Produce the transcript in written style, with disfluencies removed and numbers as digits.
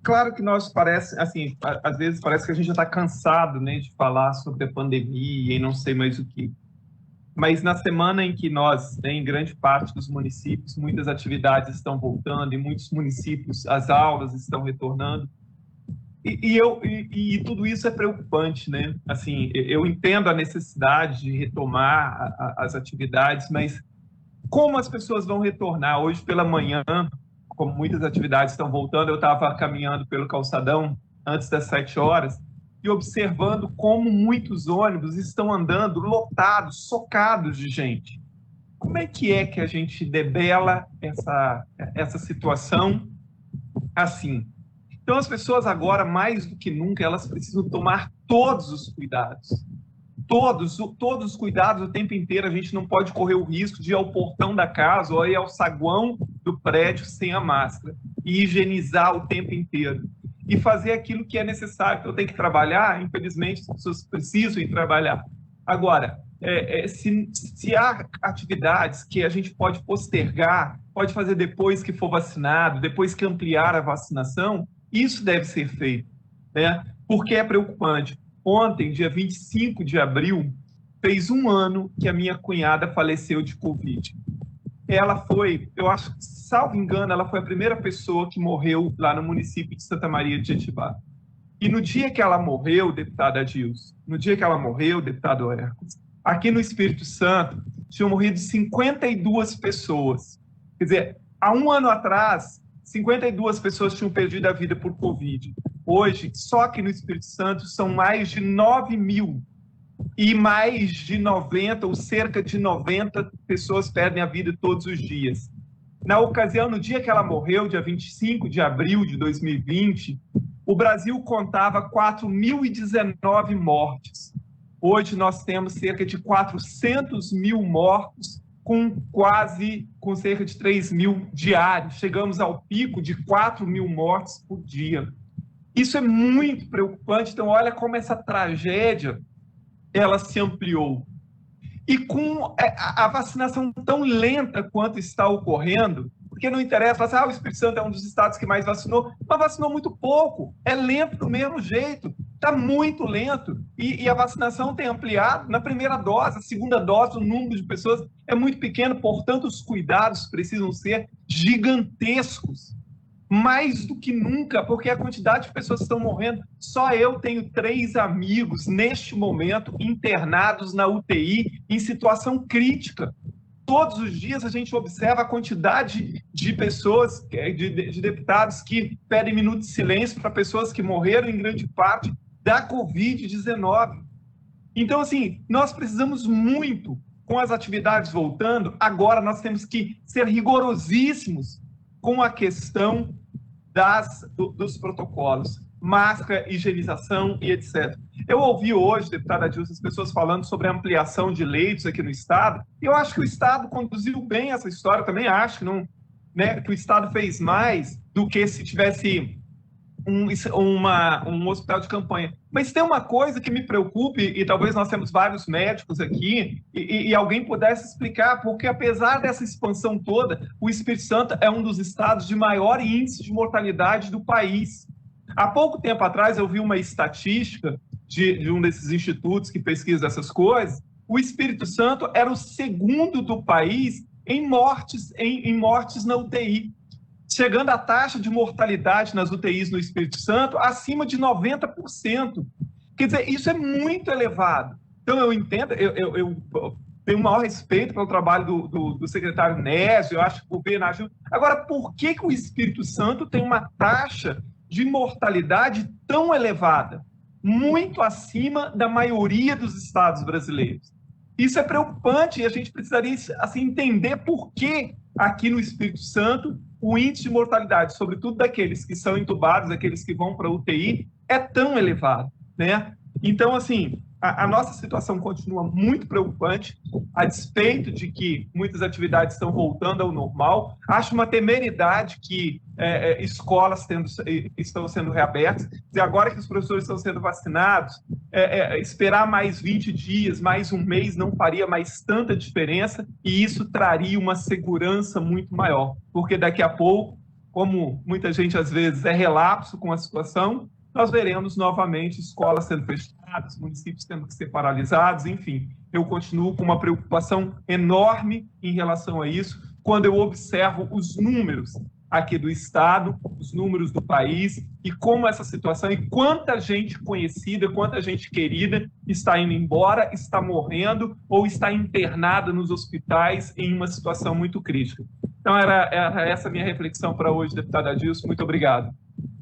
Claro que nós parece, assim, às vezes parece que a gente já está cansado, né, de falar sobre a pandemia e não sei mais o que. Mas na semana em que nós, né, em grande parte dos municípios, muitas atividades estão voltando, em muitos municípios as aulas estão retornando, e tudo isso é preocupante, né? Assim, eu entendo a necessidade de retomar as atividades, mas como as pessoas vão retornar? Hoje pela manhã, como muitas atividades estão voltando, eu estava caminhando pelo calçadão antes das 7 horas e observando como muitos ônibus estão andando lotados, socados de gente. Como é que a gente debela essa situação assim? Então, as pessoas agora, mais do que nunca, elas precisam tomar todos os cuidados. Todos os cuidados o tempo inteiro. A gente não pode correr o risco de ir ao portão da casa ou ir ao saguão do prédio sem a máscara. E higienizar o tempo inteiro. E fazer aquilo que é necessário. Eu tenho que trabalhar, infelizmente, as pessoas precisam ir trabalhar. Agora, se há atividades que a gente pode postergar, pode fazer depois que for vacinado, depois que ampliar a vacinação, isso deve ser feito, né? Porque é preocupante. Ontem, dia 25 de abril, fez um ano que a minha cunhada faleceu de Covid. Ela foi, eu acho, salvo engano, ela foi a primeira pessoa que morreu lá no município de Santa Maria de Jetibá. E no dia que ela morreu, deputada Adilson, no dia que ela morreu, deputado Hércules, aqui no Espírito Santo, tinham morrido 52 pessoas. Quer dizer, há um ano atrás, 52 pessoas tinham perdido a vida por Covid. Hoje, só aqui no Espírito Santo, são mais de 9 mil. E mais de 90, ou cerca de 90 pessoas perdem a vida todos os dias. Na ocasião, no dia que ela morreu, dia 25 de abril de 2020, o Brasil contava 4.019 mortes. Hoje nós temos cerca de 400 mil mortos, com cerca de 3 mil diários. Chegamos ao pico de 4 mil mortes por dia. Isso é muito preocupante. Então, olha como essa tragédia ela se ampliou. E com a vacinação tão lenta quanto está ocorrendo, porque não interessa, o Espírito Santo é um dos estados que mais vacinou, mas vacinou muito pouco, é lento do mesmo jeito, está muito lento, e a vacinação tem ampliado na primeira dose, a segunda dose, o número de pessoas é muito pequeno, portanto os cuidados precisam ser gigantescos, mais do que nunca, porque a quantidade de pessoas que estão morrendo, só eu tenho 3 amigos neste momento internados na UTI em situação crítica. Todos os dias a gente observa a quantidade de pessoas, de deputados que pedem minuto de silêncio para pessoas que morreram em grande parte da Covid-19. Então, assim, nós precisamos muito, com as atividades voltando, agora nós temos que ser rigorosíssimos com a questão dos protocolos, máscara, higienização e etc. Eu ouvi hoje, deputada Dilson, as pessoas falando sobre a ampliação de leitos aqui no Estado, e eu acho que o Estado conduziu bem essa história, também acho que, não, né, que o Estado fez mais do que se tivesse um hospital de campanha. Mas tem uma coisa que me preocupa, e talvez nós temos vários médicos aqui, e alguém pudesse explicar, porque apesar dessa expansão toda, o Espírito Santo é um dos estados de maior índice de mortalidade do país. Há pouco tempo atrás eu vi uma estatística de um desses institutos que pesquisa essas coisas, o Espírito Santo era o segundo do país em mortes na UTI, chegando a taxa de mortalidade nas UTIs no Espírito Santo acima de 90%. Quer dizer, isso é muito elevado. Então, eu entendo, eu tenho o maior respeito pelo trabalho do secretário Nésio, eu acho que o governo ajuda. Agora, por que o Espírito Santo tem uma taxa de mortalidade tão elevada? Muito acima da maioria dos estados brasileiros. Isso é preocupante e a gente precisaria assim, entender por que aqui no Espírito Santo o índice de mortalidade, sobretudo daqueles que são entubados, daqueles que vão para a UTI, é tão elevado, né? Então, assim, a nossa situação continua muito preocupante, a despeito de que muitas atividades estão voltando ao normal. Acho uma temeridade que escolas estão sendo reabertas. E agora que os professores estão sendo vacinados, esperar mais 20 dias, mais um mês, não faria mais tanta diferença, e isso traria uma segurança muito maior, porque daqui a pouco como muita gente às vezes é relapso com a situação, nós veremos novamente escolas sendo fechadas, municípios tendo que ser paralisados, enfim. Eu continuo com uma preocupação enorme em relação a isso, quando eu observo os números aqui do Estado, os números do país, e como essa situação, e quanta gente conhecida, quanta gente querida está indo embora, está morrendo ou está internada nos hospitais em uma situação muito crítica. Então, era essa a minha reflexão para hoje, deputada Adilson. Muito obrigado.